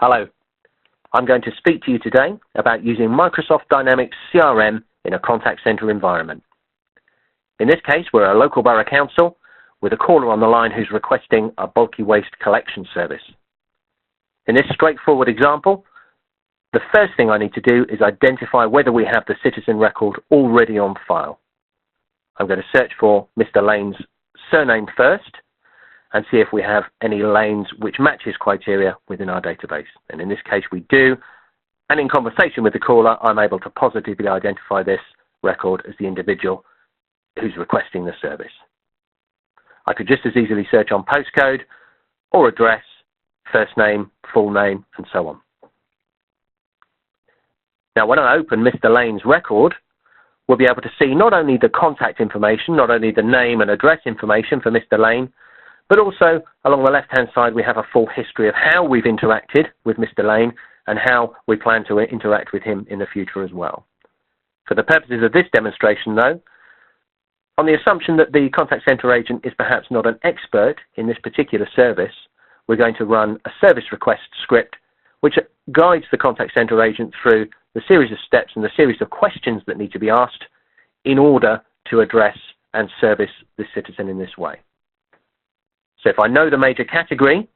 Hello, I'm going to speak to you today about using Microsoft Dynamics CRM in a contact center environment. In this case, we're a local borough council with a caller on the line who's requesting a bulky waste collection service. In this straightforward example, the first thing I need to do is identify whether we have the citizen record already on file. I'm going to search for Mr. Lane's surname first and see if we have any Lanes which match his criteria within our database. And in this case we do, and in conversation with the caller I'm able to positively identify this record as the individual who's requesting the service. I could just as easily search on postcode or address, first name, full name, and so on. Now when I open Mr. Lane's record, we'll be able to see not only the contact information, not only the name and address information for Mr. Lane, but also along the left-hand side we have a full history of how we've interacted with Mr. Lane and how we plan to interact with him in the future as well. For the purposes of this demonstration though, on the assumption that the contact center agent is perhaps not an expert in this particular service, we're going to run a service request script which guides the contact center agent through the series of steps and the series of questions that need to be asked in order to address and service the citizen in this way. So if I know the major category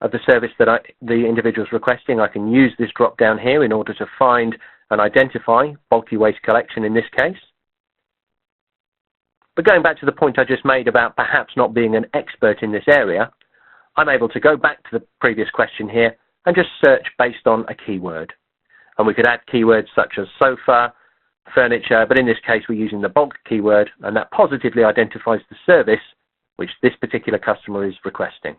of the service that the individual is requesting, I can use this drop down here in order to find and identify bulky waste collection in this case. But going back to the point I just made about perhaps not being an expert in this area, I'm able to go back to the previous question here and just search based on a keyword. And we could add keywords such as sofa, furniture, but in this case we're using the bulk keyword, and that positively identifies the service which this particular customer is requesting.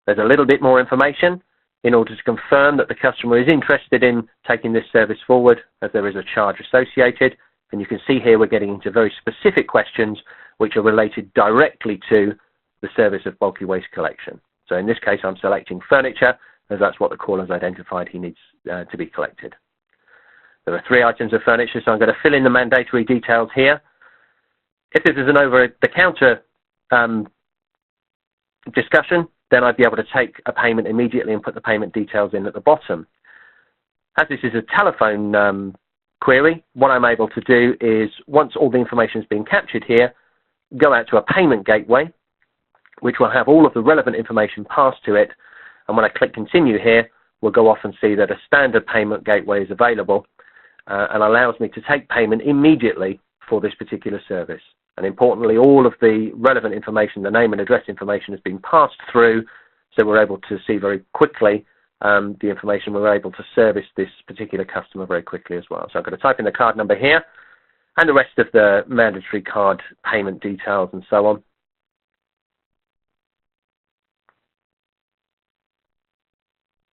There's a little bit more information in order to confirm that the customer is interested in taking this service forward, as there is a charge associated, and you can see here we're getting into very specific questions which are related directly to the service of bulky waste collection. So in this case I'm selecting furniture, as that's what the caller's identified he needs to be collected. There are 3 items of furniture, so I'm going to fill in the mandatory details here. If this is an over-the-counter discussion, then I'd be able to take a payment immediately and put the payment details in at the bottom. As this is a telephone query, what I'm able to do is, once all the information has been captured here, go out to a payment gateway, which will have all of the relevant information passed to it, and when I click continue here, we'll go off and see that a standard payment gateway is available and allows me to take payment immediately for this particular service. And importantly, all of the relevant information, the name and address information, has been passed through, so we're able to see very quickly the information. We're able to service this particular customer very quickly as well. So I'm going to type in the card number here and the rest of the mandatory card payment details and so on.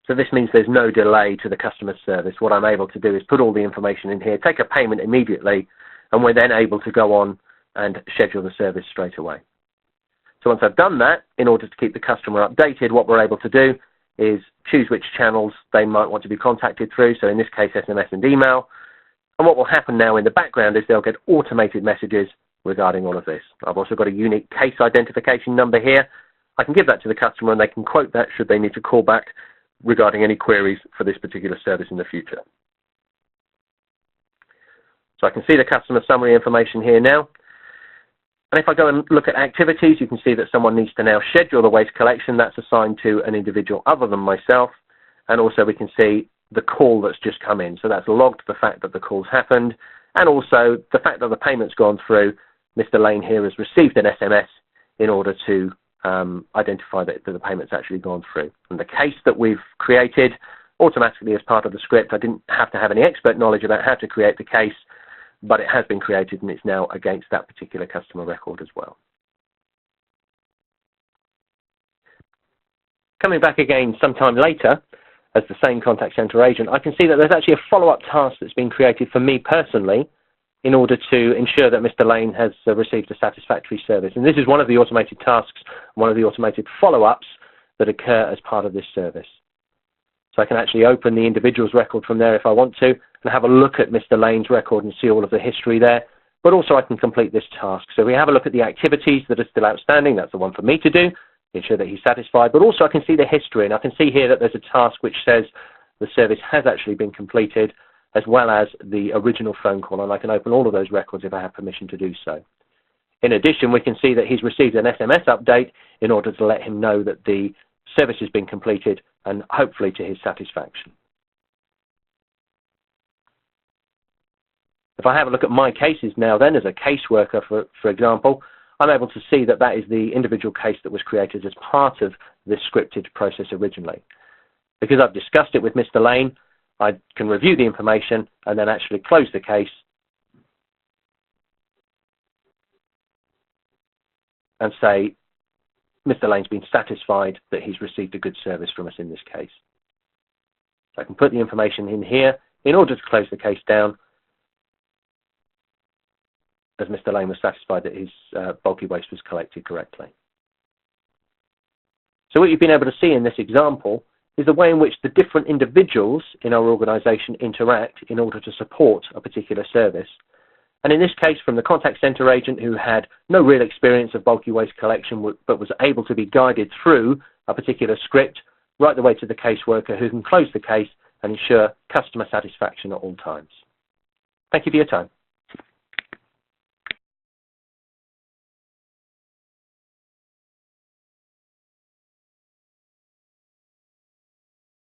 So this means there's no delay to the customer service. What I'm able to do is put all the information in here, take a payment immediately, and we're then able to go on and schedule the service straight away. So once I've done that, in order to keep the customer updated, what we're able to do is choose which channels they might want to be contacted through, so in this case SMS and email. And what will happen now in the background is they'll get automated messages regarding all of this. I've also got a unique case identification number here. I can give that to the customer and they can quote that should they need to call back regarding any queries for this particular service in the future. So I can see the customer summary information here now. And if I go and look at activities, you can see that someone needs to now schedule the waste collection. That's assigned to an individual other than myself. And also we can see the call that's just come in. So that's logged the fact that the call's happened. And also the fact that the payment's gone through. Mr. Lane here has received an SMS in order to identify that the payment's actually gone through. And the case that we've created automatically as part of the script, I didn't have to have any expert knowledge about how to create the case, but it has been created and it's now against that particular customer record as well. Coming back again sometime later as the same contact center agent, I can see that there's actually a follow-up task that's been created for me personally in order to ensure that Mr. Lane has received a satisfactory service. And this is one of the automated tasks, one of the automated follow-ups that occur as part of this service. So I can actually open the individual's record from there if I want to and have a look at Mr. Lane's record and see all of the history there. But also I can complete this task. So we have a look at the activities that are still outstanding. That's the one for me to do. ensure that he's satisfied, but also I can see the history, and I can see here that there's a task which says the service has actually been completed, as well as the original phone call, and I can open all of those records if I have permission to do so. In addition, we can see that he's received an SMS update in order to let him know that the service has been completed, and hopefully to his satisfaction. If I have a look at my cases now then, as a caseworker, for example, I'm able to see that that is the individual case that was created as part of this scripted process originally. Because I've discussed it with Mr. Lane, I can review the information and then actually close the case and say, Mr. Lane's been satisfied that he's received a good service from us in this case. So I can put the information in here in order to close the case down, as Mr. Lane was satisfied that his bulky waste was collected correctly. So what you've been able to see in this example is the way in which the different individuals in our organisation interact in order to support a particular service. And in this case, from the contact centre agent who had no real experience of bulky waste collection but was able to be guided through a particular script, right the way to the caseworker who can close the case and ensure customer satisfaction at all times. Thank you for your time.